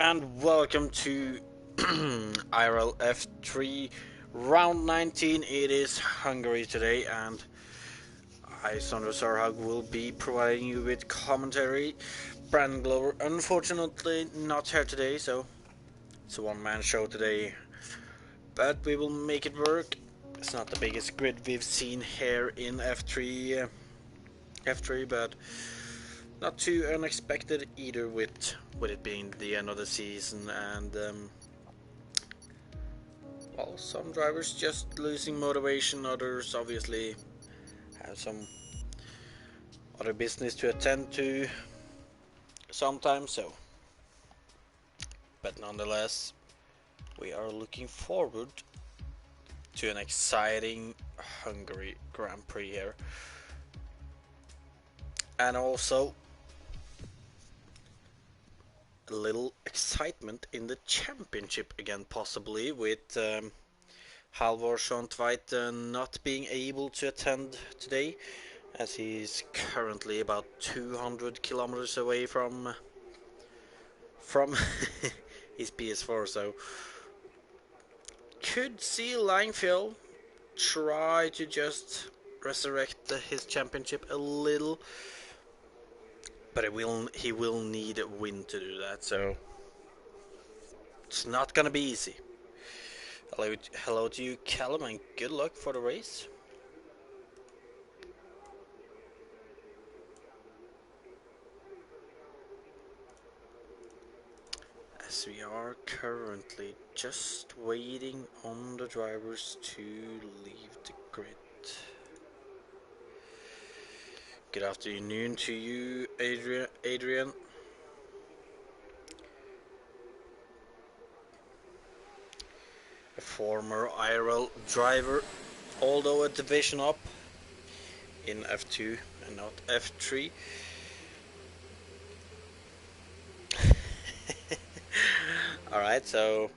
and welcome to IRL F3 round 19. It is Hungary today, and I, Sondre Sorhaug, will be providing you with commentary. Brandon Glover, unfortunately, not here today, so it's a one-man show today, but we will make it work. It's not the biggest grid we've seen here in F3, but not too unexpected either, with it being the end of the season and well, some drivers just losing motivation, others obviously have some other business to attend to sometimes, so but nonetheless we are looking forward to an exciting Hungary Grand Prix here, and also a little excitement in the championship again, possibly with Halvor Schontveit not being able to attend today, as he's currently about 200 kilometers away from his PS4. So could see Langfield try to just resurrect his championship a little, but he will need a win to do that, so it's not gonna be easy. Hello to you, Callum, and good luck for the race. As we are currently just waiting on the drivers to leave the grid. Good afternoon to you, Adrian. A former IRL driver, although a division up in F2 and not F3. Alright, so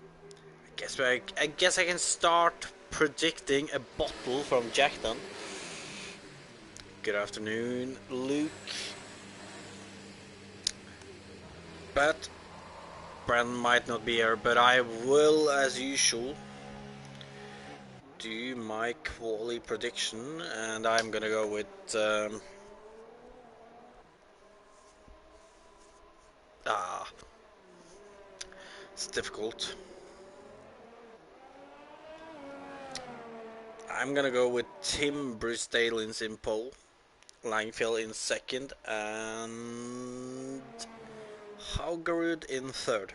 I guess I can start predicting a bottle from Jack then. Good afternoon, Luke. But Brandon might not be here, but I will, as usual, do my quali prediction, and I'm gonna go with it's difficult. I'm gonna go with Tim Brustalins in pole, Langfield in second, and Haugerud in third.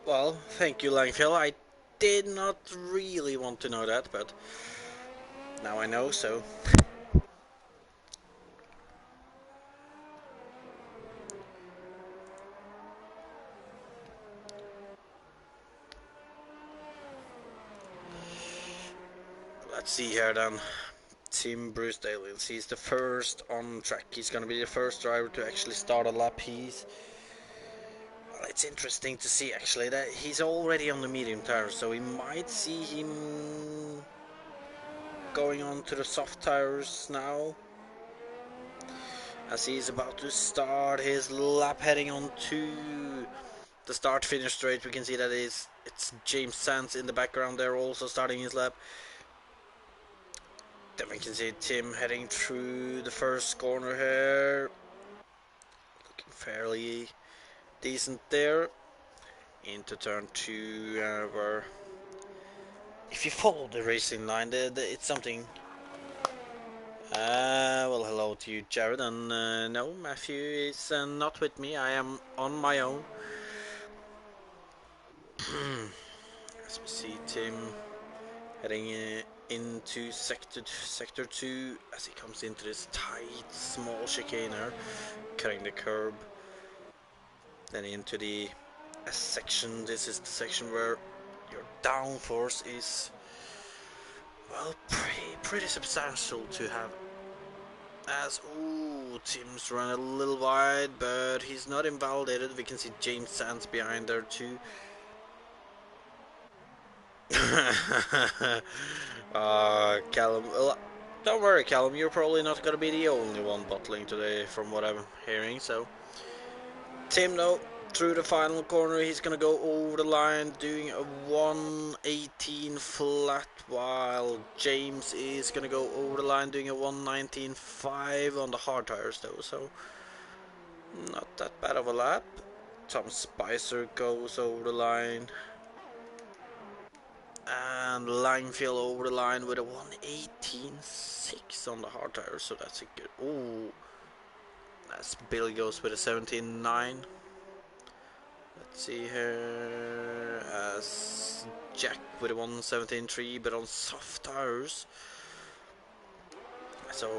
Well, thank you, Langfield. I did not really want to know that, but now I know, so. Let's see here then. Tim Brustalins, he's the first on track. He's gonna be the first driver to actually start a lap. Well, it's interesting to see actually that he's already on the medium tires, so we might see him going on to the soft tires now, as he's about to start his lap heading on to the start-finish straight. We can see that it's James Sands in the background there also starting his lap. Then we can see Tim heading through the first corner here, looking fairly decent there, into turn 2, where if you follow the racing line, it's something. Well, hello to you, Jared, and no, Matthew is not with me. I am on my own. As we see Tim heading into sector 2, as he comes into this tight, small chicane here, cutting the curb, then into the section. This is the section where your downforce is, well, pretty substantial to have. As Tim's run a little wide, but he's not invalidated. We can see James Sands behind there too. Callum, well, Don't worry, Callum, you're probably not gonna be the only one bottling today, from what I'm hearing, so. Tim, though, through the final corner, he's gonna go over the line, doing a 118 flat, while James is gonna go over the line, doing a 119.5 on the hard tires, though, so. Not that bad of a lap. Tom Spicer goes over the line. And Langfield over the line with a 118.6 on the hard tires, so that's a good. Ooh, as Billy goes with a 17.9. Let's see here, as Jack with a 117.3, but on soft tires. So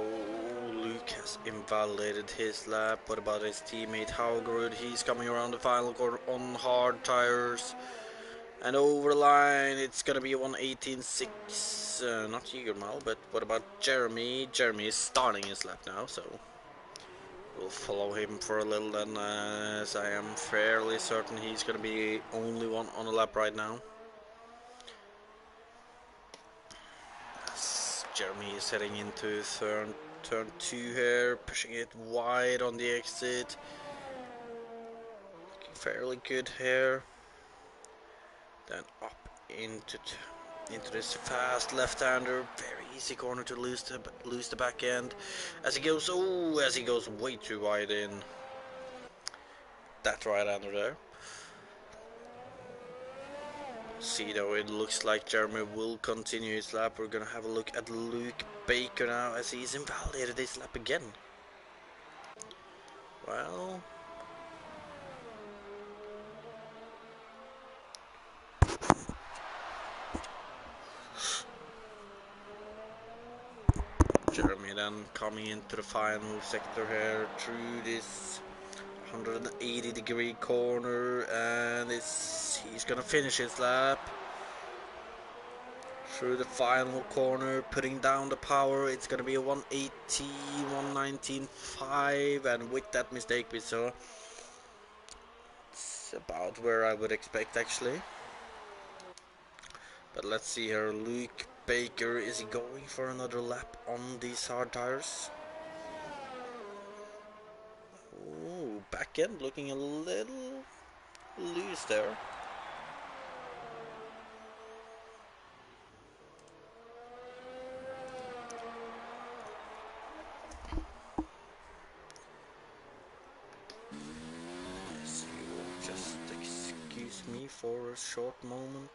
Luke has invalidated his lap. What about his teammate Haugerud? He's coming around the final corner on hard tires. And over the line, it's gonna be a 118.6. Not Eagermal, but what about Jeremy? Jeremy is starting his lap now, so we'll follow him for a little then, as I am fairly certain he's gonna be the only one on the lap right now. As Jeremy is heading into turn 2 here, pushing it wide on the exit. Looking fairly good here. Then up into this fast left-hander, very easy corner to lose the back end. As he goes way too wide in that right-hander there. See though, it looks like Jeremy will continue his lap. We're gonna have a look at Luke Baker now, as he's invalidated his lap again. Well, Jeremy then coming into the final sector here through this 180-degree corner, and he's gonna finish his lap through the final corner, putting down the power. It's gonna be a 118, 119.5, and with that mistake we saw, it's about where I would expect actually. But let's see here, Luke Baker, is he going for another lap on these hard tires? Ooh, back end looking a little loose there. Yes, you will just excuse me for a short moment.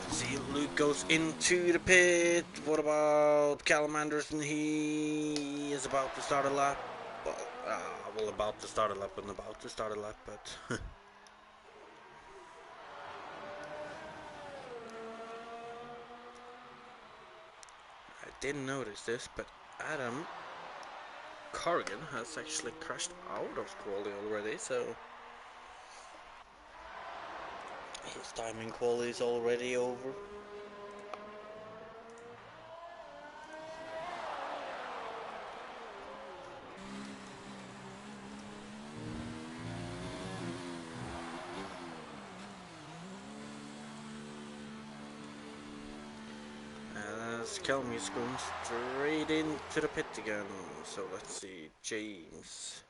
See, Luke goes into the pit. What about Callum Anderson? He is about to start a lap. Well, about to start a lap and about to start a lap, but I didn't notice this, but Adam Corrigan has actually crashed out of quality already, so his timing quality is already over. As Callum is going straight into the pit again, so let's see, James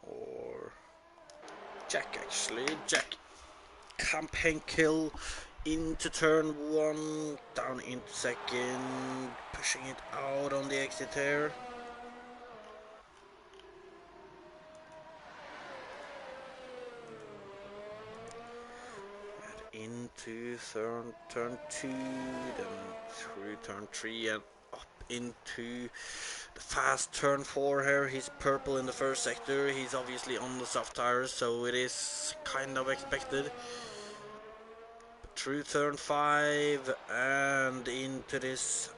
or Jack actually. Jack Camp Henkel into turn 1, down into second, pushing it out on the exit here. And into turn 2, then through turn 3 and up into the fast turn 4 here. He's purple in the first sector. He's obviously on the soft tires, so it is kind of expected. through turn 5 and into this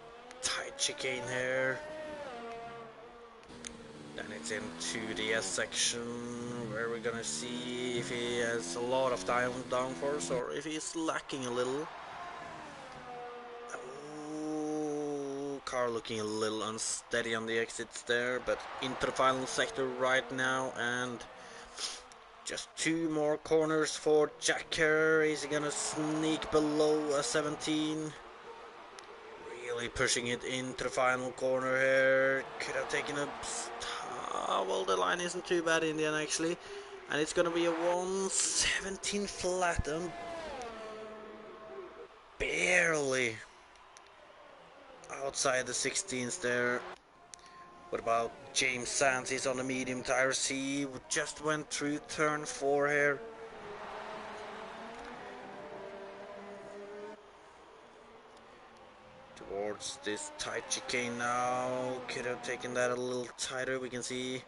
tight chicane here. Then it's into the S section where we're gonna see if he has a lot of time downforce or if he's lacking a little. Oh, car looking a little unsteady on the exits there, but into the final sector right now, and just 2 more corners for Jack here. Is he gonna sneak below a 17? Really pushing it into the final corner here. Could have taken a... well, the line isn't too bad in the end actually. And it's gonna be a 117 flat and barely outside the 16s there. What about James Sands? He's on the medium tires. He just went through turn 4 here. Towards this tight chicane now. Could have taken that a little tighter. We can see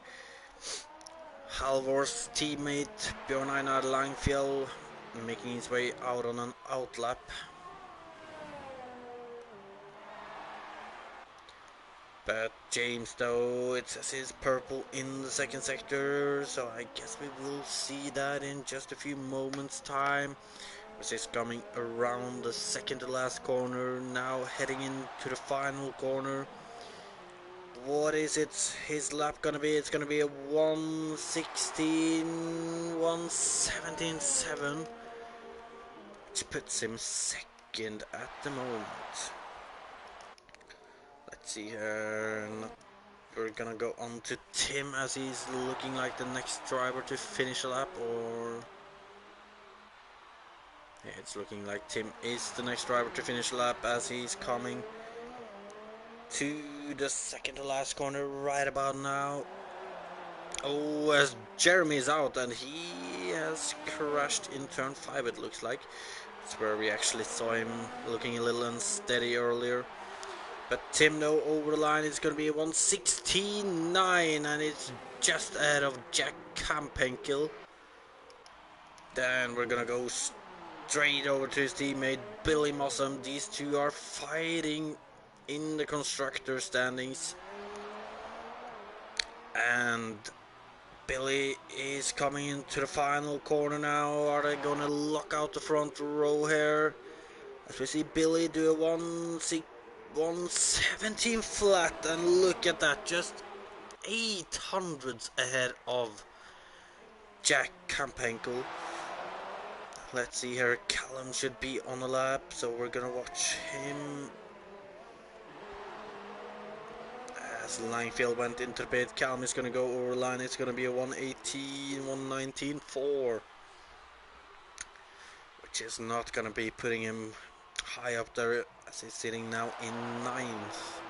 Halvor's teammate Björn Einar Langfjell making his way out on an outlap. But James, though, it says he's purple in the second sector, so I guess we will see that in just a few moments time. As he's coming around the second to last corner, now heading into the final corner. What is it? His lap gonna be? It's gonna be a 1:17.7, which puts him second at the moment. Let's see here. We're gonna go on to Tim as he's looking like the next driver to finish a lap, or yeah, it's looking like Tim is the next driver to finish a lap as he's coming to the second to last corner right about now. Oh, as Jeremy is out and he has crashed in turn 5, it looks like. It's where we actually saw him looking a little unsteady earlier. But Tim, though, over the line, it's going to be a 1:16.9, and it's just ahead of Jack Kampenkel. Then we're going to go straight over to his teammate Billy Mossam. These two are fighting in the constructor standings. And Billy is coming into the final corner now. Are they going to lock out the front row here? As we see Billy do a 1:17 flat, and look at that, just 800s ahead of Jack Kampenkel. Let's see here, Callum should be on the lap, so we're gonna watch him. As Langfield went into the pit, Callum is gonna go over the line. It's gonna be a 1:19.4, which is not gonna be putting him high up there as he's sitting now in 9th.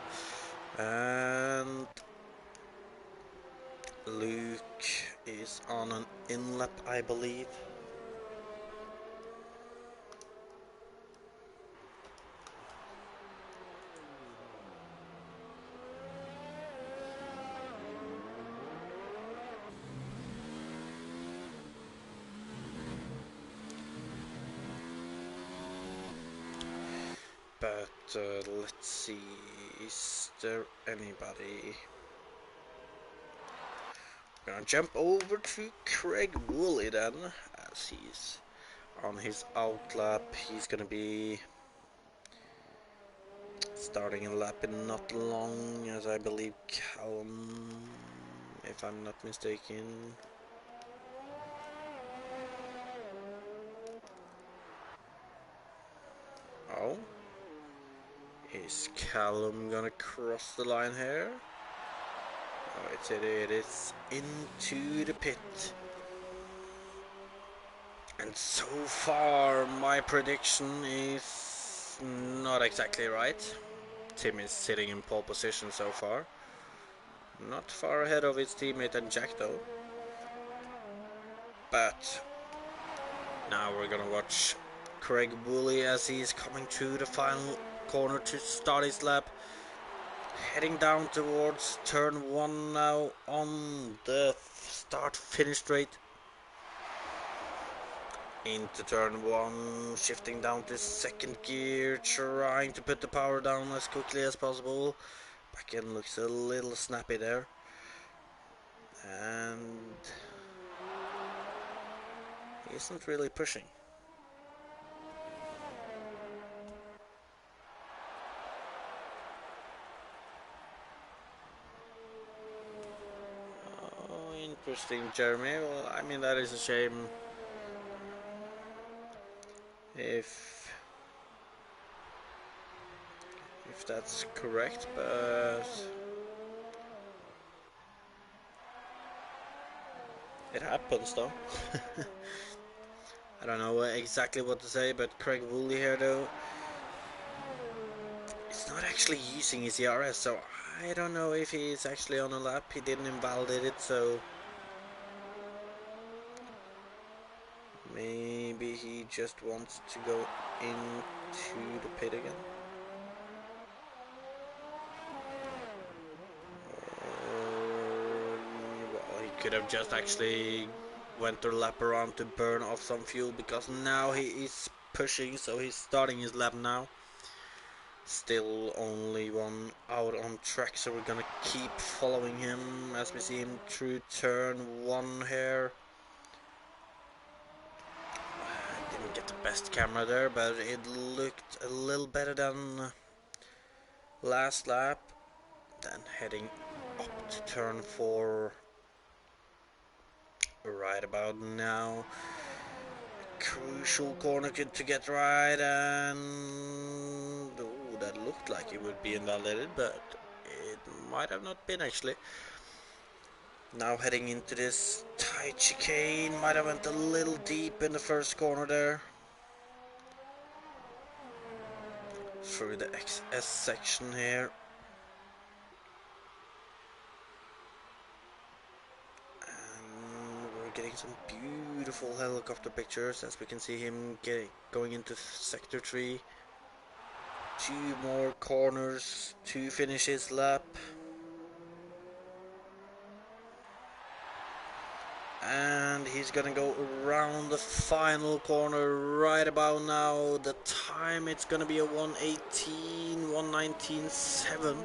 And Luke is on an in-lap, I believe. But let's see, is there anybody? We're gonna jump over to Craig Woolley then, as he's on his outlap. He's gonna be starting a lap in not long, as I believe Callum, if I'm not mistaken. Oh. Is Callum gonna cross the line here? Oh, it is into the pit. And so far, my prediction is not exactly right. Tim is sitting in pole position so far. Not far ahead of his teammate and Jack though. But now we're gonna watch Craig Woolley as he's coming to the final corner to start his lap, heading down towards turn 1 now on the start finish straight. Into turn 1, shifting down to second gear, trying to put the power down as quickly as possible. Back end looks a little snappy there. And he isn't really pushing. Oh, interesting, Jeremy. Well, I mean, that is a shame. If that's correct, but it happens though. I don't know exactly what to say, but Craig Woolley here though is not actually using his ERS, so I don't know if he's actually on a lap. He didn't invalidate it, so maybe he just wants to go into the pit again. Well, he could have just actually went their lap around to burn off some fuel, because now he is pushing, so he's starting his lap now. Still only one out on track, so we're gonna keep following him as we see him through turn 1 here. Didn't get the best camera there, but it looked a little better than last lap. Then heading up to turn 4 right about now. Crucial corner to get right, and oh, that looked like it would be invalidated, but it might have not been actually. Now heading into this tight chicane, might have went a little deep in the first corner there. Through the XS section here. Getting some beautiful helicopter pictures as we can see him going into sector 3. 2 more corners to finish his lap. And he's gonna go around the final corner right about now. The time, it's gonna be a 1:19.7,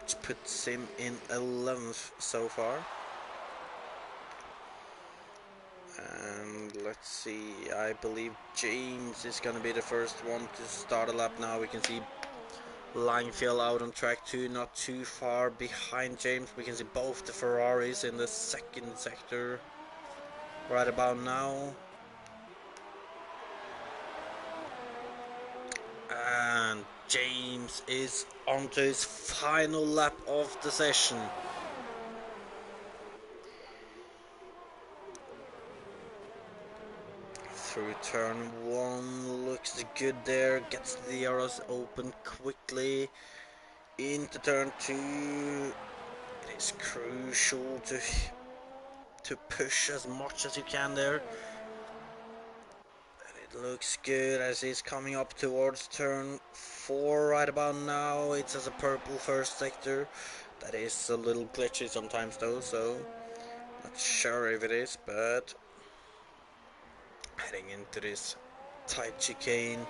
which puts him in 11th so far. And let's see, I believe James is going to be the first one to start a lap now. We can see Langfield out on track 2, not too far behind James. We can see both the Ferraris in the second sector right about now. And James is onto his final lap of the session. Through turn 1, looks good there, gets the arrows open quickly. Into turn 2, it is crucial to push as much as you can there. And it looks good as he's coming up towards turn 4 right about now. It's as a purple first sector. That is a little glitchy sometimes though, so not sure if it is, but heading into this tight chicane.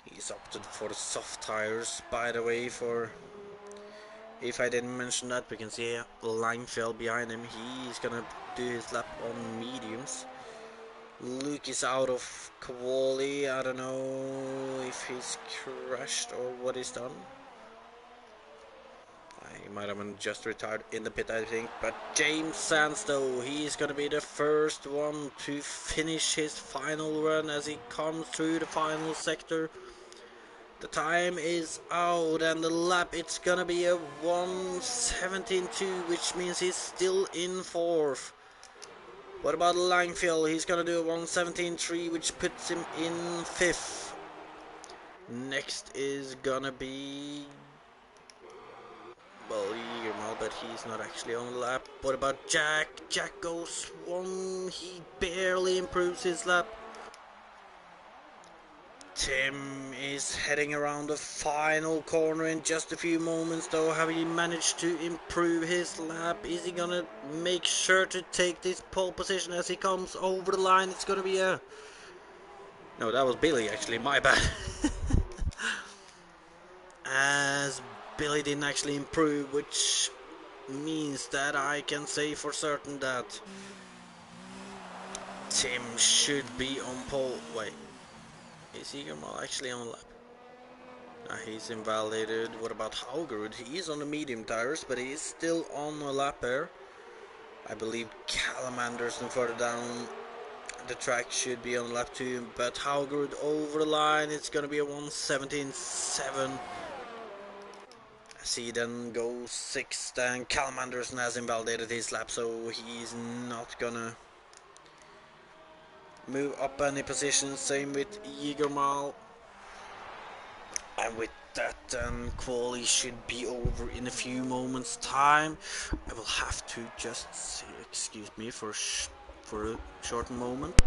He's opted for the soft tires, by the way. For if I didn't mention that, we can see Langfield behind him. He's gonna do his lap on mediums. Luke is out of quali. I don't know if he's crashed or what he's done. He might have been just retired in the pit, I think. But James Sands, though, he's going to be the first one to finish his final run as he comes through the final sector. The time is out, and the lap, it's going to be a 1:17.2, which means he's still in 4th. What about Langfield? He's going to do a 1:17.3, which puts him in 5th. Next is going to be... well, Guillermo, but he's not actually on the lap. What about Jack? Jack goes 1, he barely improves his lap. Tim is heading around the final corner in just a few moments though. Have he managed to improve his lap? Is he gonna make sure to take this pole position as he comes over the line? It's gonna be a... No, that was Billy actually, my bad. As Billy didn't actually improve, which means that I can say for certain that Tim should be on pole. Wait, is Egermal actually on lap? He's invalidated. What about Haugerud? He's on the medium tires, but he's still on a lap there. I believe Callum Anderson further down the track should be on lap 2, but Haugerud over the line. It's going to be a 1:17.7. As he then goes 6th, and Callum Anderson has invalidated his lap, so he's not gonna move up any positions. Same with Egermal. And with that, quali should be over in a few moments' time. I will have to just say, excuse me for a short moment.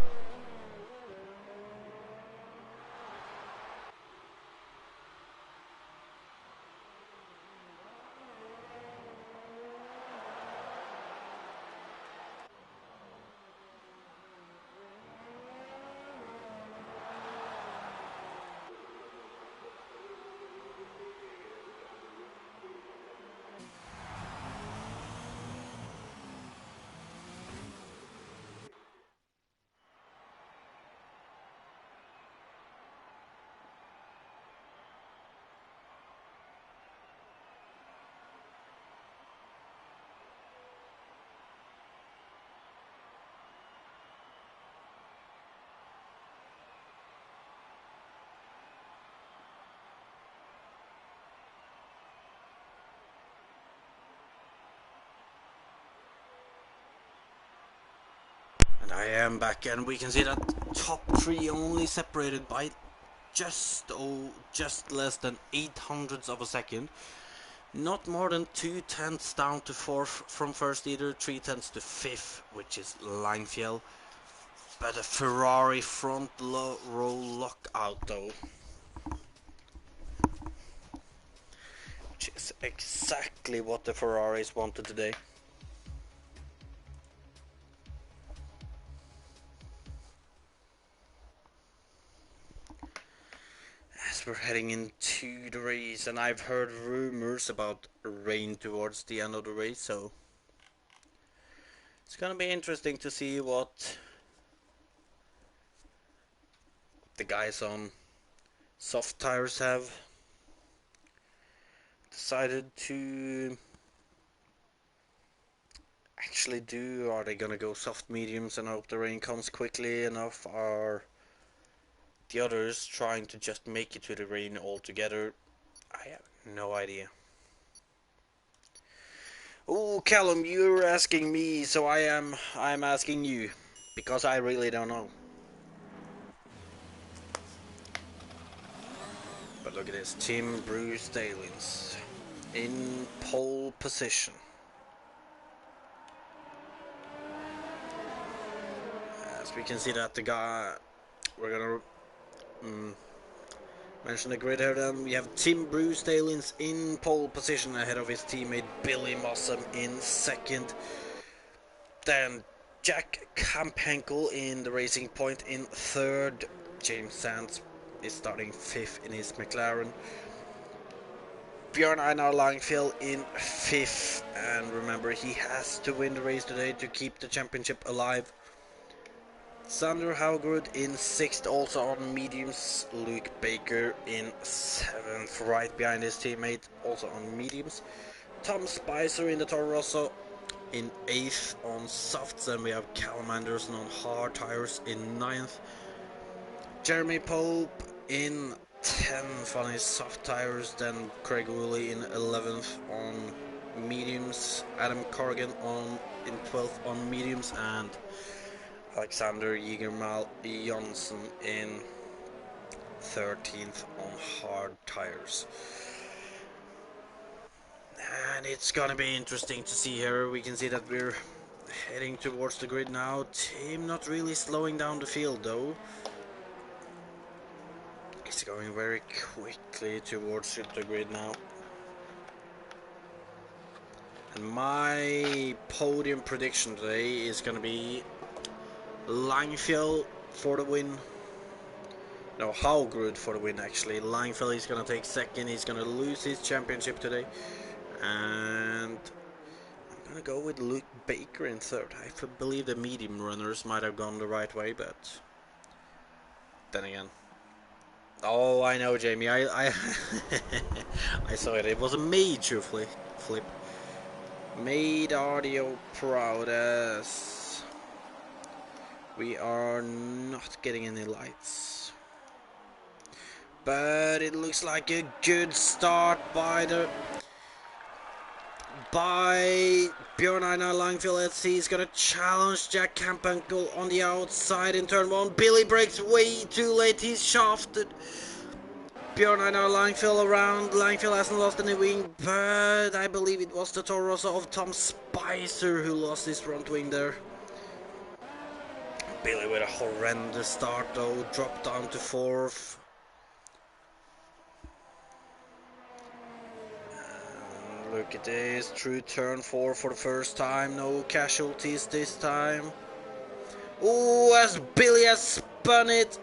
And I am back, and we can see that top 3 only separated by just less than 800ths of a second. Not more than 2/10 down to 4th from first leader, 3/10 to 5th, which is Langfjell. But a Ferrari front row lockout though, which is exactly what the Ferraris wanted today. As we're heading into the race, and I've heard rumors about rain towards the end of the race, so it's gonna be interesting to see what the guys on soft tires have decided to actually do. Are they gonna go soft mediums and hope the rain comes quickly enough? Are the others trying to just make it to the rain altogether? I have no idea. Oh, Callum, you're asking me, so I'm asking you, because I really don't know. But look at this, Tim Bruce Dalins in pole position. As we can see that the guy, we're gonna mention the grid here then. We have Tim Bruce Dalins in pole position ahead of his teammate Billy Mossam in 2nd. Then Jack Camphenkel in the Racing Point in 3rd. James Sands is starting 5th in his McLaren. Björn Einar Langfjell in 5th, and remember, he has to win the race today to keep the championship alive. Sondre Sorhaug in 6th, also on mediums. Luke Baker in 7th, right behind his teammate, also on mediums. Tom Spicer in the Toro Rosso in 8th on softs, and we have Callum Anderson on hard tires in 9th. Jeremy Pope in 10th on his soft tires, then Craig Woolley in 11th on mediums, Adam Corrigan in 12th on mediums, and Alexander Jägermal Jonsson in 13th on hard tires. And it's gonna be interesting to see here. We can see that we're heading towards the grid now. Tim not really slowing down the field though. He's going very quickly towards the grid now. And my podium prediction today is going to be Langfjell for the win. No, Haugrud for the win actually. Langfjell is going to take second. He's going to lose his championship today. And I'm going to go with Luke Baker in third. I believe the medium runners might have gone the right way, but then again. Oh, I know, Jamie. I I saw it. It was a major flip. Made audio proud as we are not getting any lights. But it looks like a good start by Björn Einar Langfjell. Let's see, he's gonna challenge Jack Campenkel on the outside in turn 1. Billy breaks way too late, he's shafted. Björn Einar Langfjell around. Langfjell hasn't lost any wing, but I believe it was the Toro Rosso of Tom Spicer who lost his front wing there. Billy with a horrendous start though, dropped down to 4th. Look at this, through turn 4 for the first time, no casualties this time. Oh, as Billy has spun it,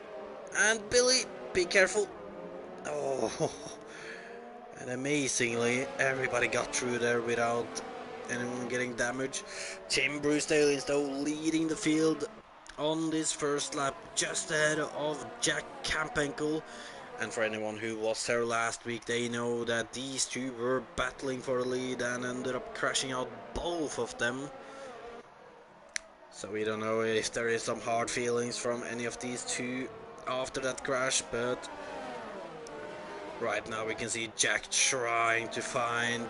and Billy, be careful. Oh, and amazingly, everybody got through there without anyone getting damaged. Tim Brucedale is though leading the field on this first lap, just ahead of Jack Campenkel. And for anyone who was there last week, they know that these two were battling for the lead and ended up crashing out both of them. So we don't know if there is some hard feelings from any of these two after that crash, but right now we can see Jack trying to find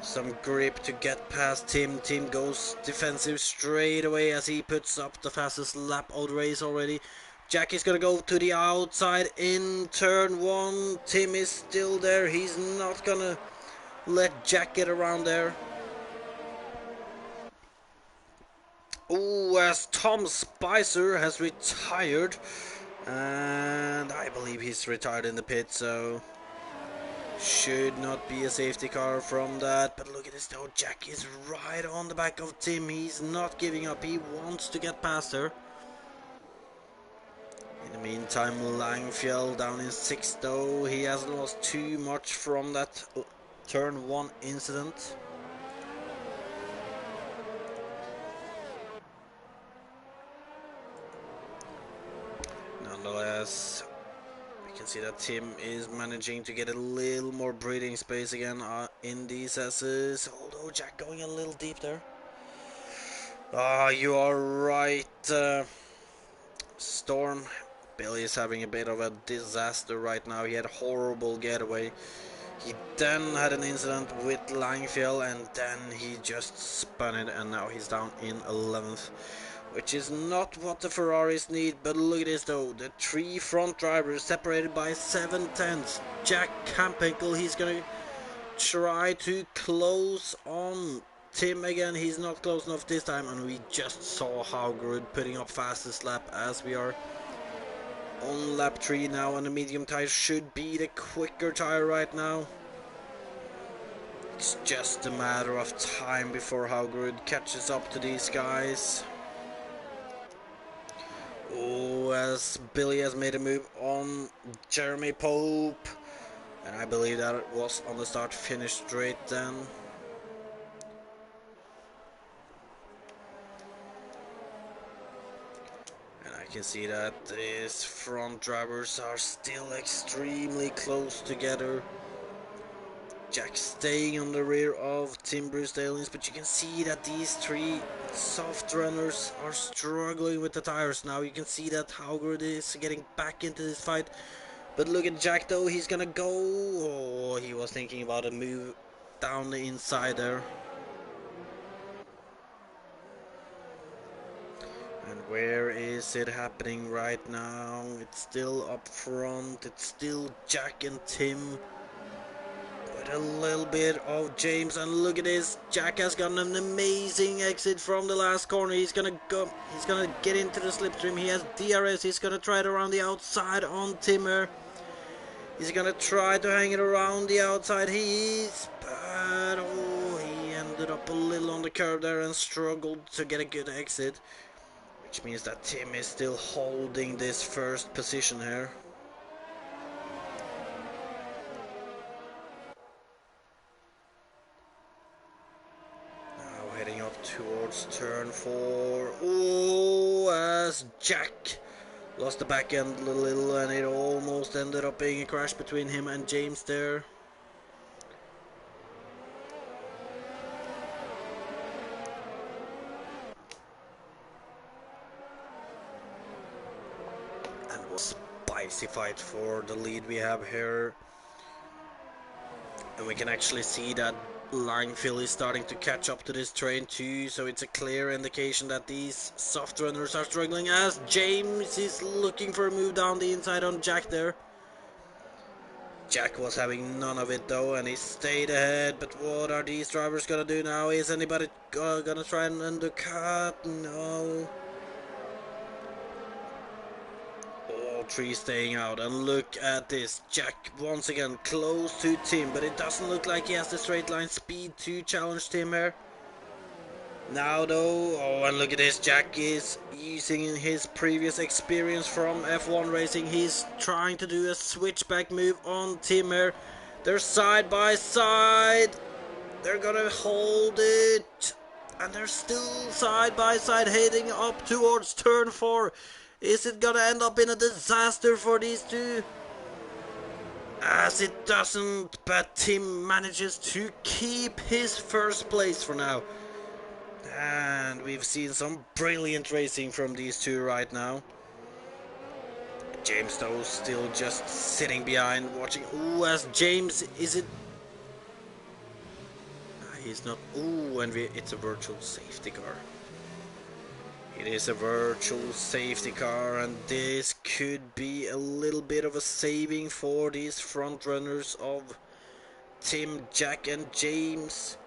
some grip to get past Tim. Tim goes defensive straight away as he puts up the fastest lap of the race already. Jack is gonna go to the outside in turn 1. Tim is still there. He's not gonna let Jack get around there. Oh, as Tom Spicer has retired. And I believe he's retired in the pit, so should not be a safety car from that. But look at this though, Jack is right on the back of Tim. He's not giving up, he wants to get past her. In the meantime, Langfjell down in 6th though. He hasn't lost too much from that turn 1 incident. Nonetheless, we can see that Tim is managing to get a little more breathing space again in these S's. Although Jack going a little deep there. You are right, Storm. Billy is having a bit of a disaster right now. He had a horrible getaway. He then had an incident with Langfjell and then he just spun it and now he's down in 11th. Which is not what the Ferraris need, but look at this though. The 3 front drivers separated by 7/10. Jack Campenkel, he's gonna try to close on Tim again. He's not close enough this time, and we just saw Haugrud putting up fastest lap as we are on lap 3 now, and the medium tire should be the quicker tire right now. It's just a matter of time before Haugrud catches up to these guys. Oh, as Billy has made a move on Jeremy Pope, and I believe that it was on the start finish straight then. And I can see that these front drivers are still extremely close together. Jack staying on the rear of Tim Brucedale, but you can see that these 3 soft runners are struggling with the tires now. You can see that Haugrud is getting back into this fight. But look at Jack though, he's gonna go. Oh, he was thinking about a move down the inside there. And where is it happening right now? It's still up front. It's still Jack and Tim. with a little bit of James, and look at this. Jack has gotten an amazing exit from the last corner. He's gonna get into the slipstream. He has DRS. He's gonna try it around the outside on Timmer. He's gonna try to hang it around the outside. He is, but oh, he ended up a little on the curve there and struggled to get a good exit, which means that Tim is still holding this first position here. Now heading up towards turn 4. Oh, as Jack lost the back end a little, and it almost ended up being a crash between him and James there. And what a spicy fight for the lead we have here. And we can actually see that Langfield is starting to catch up to this train too, so it's a clear indication that these soft runners are struggling, as James is looking for a move down the inside on Jack there. Jack was having none of it though, and he stayed ahead, but what are these drivers gonna do now? Is anybody gonna try and undercut? No. All three staying out, and look at this. Jack once again close to Tim, but it doesn't look like he has the straight line speed to challenge Tim here. Now though, oh, and look at this. Jack is using his previous experience from F1 racing. He's trying to do a switchback move on Tim here. They're side by side. They're gonna hold it, and they're still side by side heading up towards turn 4. Is it gonna end up in a disaster for these two? As it doesn't, but Tim manages to keep his first place for now. And we've seen some brilliant racing from these two right now. James though still just sitting behind watching. Ooh, as James, is it? He's not. Ooh, and it's a virtual safety car. It is a virtual safety car, and this could be a little bit of a saving for these front runners of Tim, Jack and James.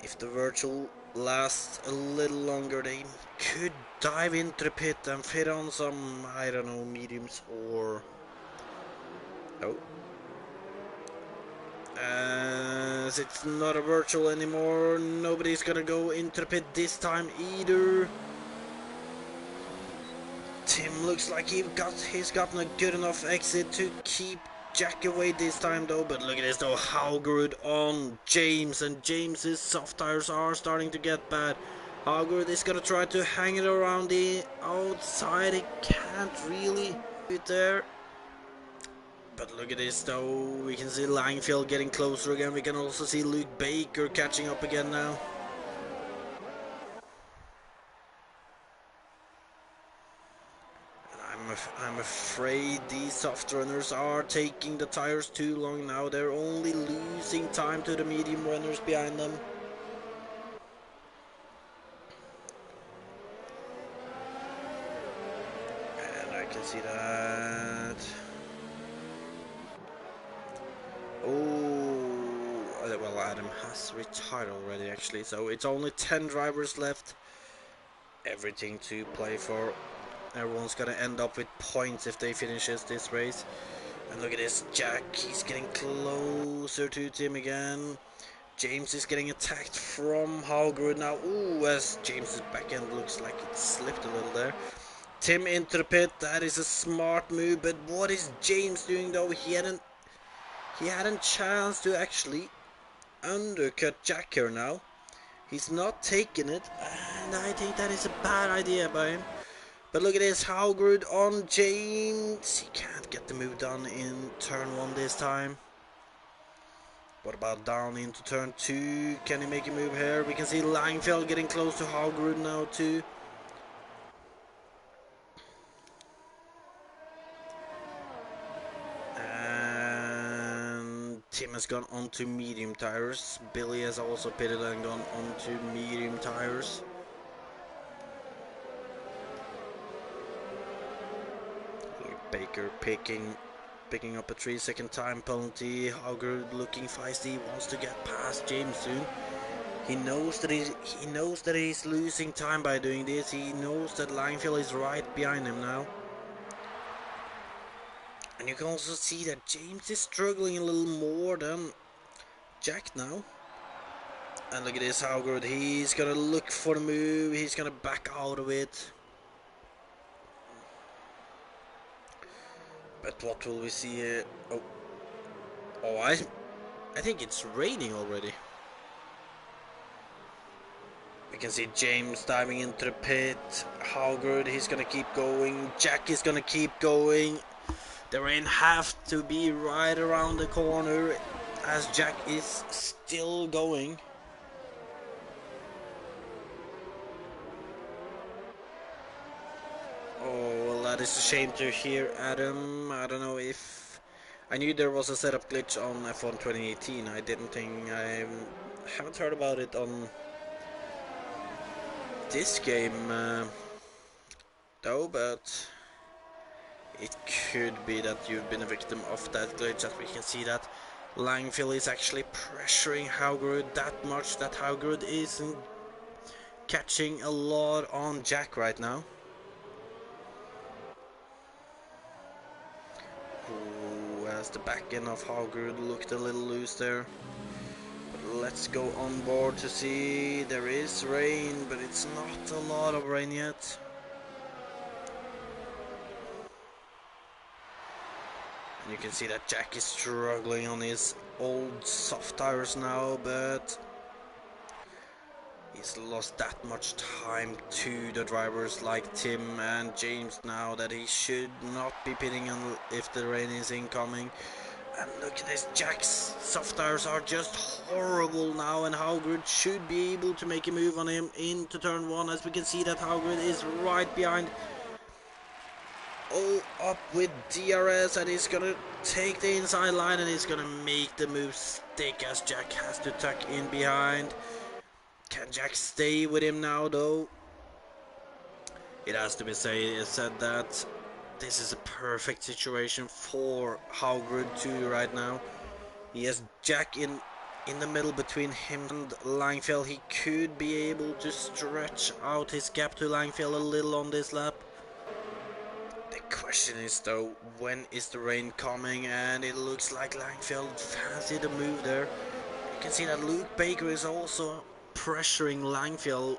If the virtual lasts a little longer, they could dive into the pit and fit on some, I don't know, mediums or... Oh. As it's not a virtual anymore, nobody's gonna go into the pit this time either. Tim looks like he's gotten a good enough exit to keep Jack away this time though, but look at this though, Hungary on James, and James's soft tires are starting to get bad. Hungary is gonna try to hang it around the outside. He can't really do it there. But look at this though, we can see Langfield getting closer again. We can also see Luke Baker catching up again now. I'm afraid these soft runners are taking the tires too long now. They're only losing time to the medium runners behind them. And I can see that. Oh, well, Adam has retired already actually, so it's only 10 drivers left. Everything to play for. Everyone's gonna end up with points if they finishes this race. And look at this, Jack, he's getting closer to Tim again. James is getting attacked from Hallgrud now. Ooh, as James's back end looks like it slipped a little there. Tim into the pit, that is a smart move, but what is James doing though? He had a chance to actually undercut Jack here now. He's not taking it, and I think that is a bad idea by him. But look at this, Hallgrud on James. He can't get the move done in turn 1 this time. What about down into turn 2? Can he make a move here? We can see Langfield getting close to Hallgrud now too. And Tim has gone onto medium tires. Billy has also pitted and gone onto medium tires. Baker picking up a 3-second time penalty. Alder looking feisty, wants to get past James soon. He knows that he's losing time by doing this. He knows that Langfield is right behind him now. And you can also see that James is struggling a little more than Jack now. And look at this, how good. He's gonna look for the move. He's gonna back out of it. But what will we see here? Oh, I think it's raining already. We can see James diving into the pit. How good, he's gonna keep going. Jack is gonna keep going. The rain have to be right around the corner as Jack is still going. Oh, well, that is a shame to hear, Adam. I don't know if... I knew there was a setup glitch on F1 2018. I didn't think... I haven't heard about it on this game, though, but... It could be that you've been a victim of that glitch, as we can see that Langfield is actually pressuring Hungary that much that Hungary isn't catching a lot on Jack right now. Ooh, as the back end of Hungary looked a little loose there. But let's go on board to see. There is rain, but it's not a lot of rain yet. And you can see that Jack is struggling on his old soft tires now, but he's lost that much time to the drivers like Tim and James now that he should not be pitting if the rain is incoming. And look at this, Jack's soft tires are just horrible now, and Howgrid should be able to make a move on him into turn 1, as we can see that Howgrid is right behind. All up with DRS, and he's gonna take the inside line and he's gonna make the move stick as Jack has to tuck in behind. Can Jack stay with him now though? It has to be said that this is a perfect situation for Howgrid 2 right now. He has Jack in the middle between him and Langfield. He could be able to stretch out his gap to Langfield a little on this lap. The question is though, when is the rain coming? And it looks like Langfield fancied the move there. You can see that Luke Baker is also pressuring Langfield.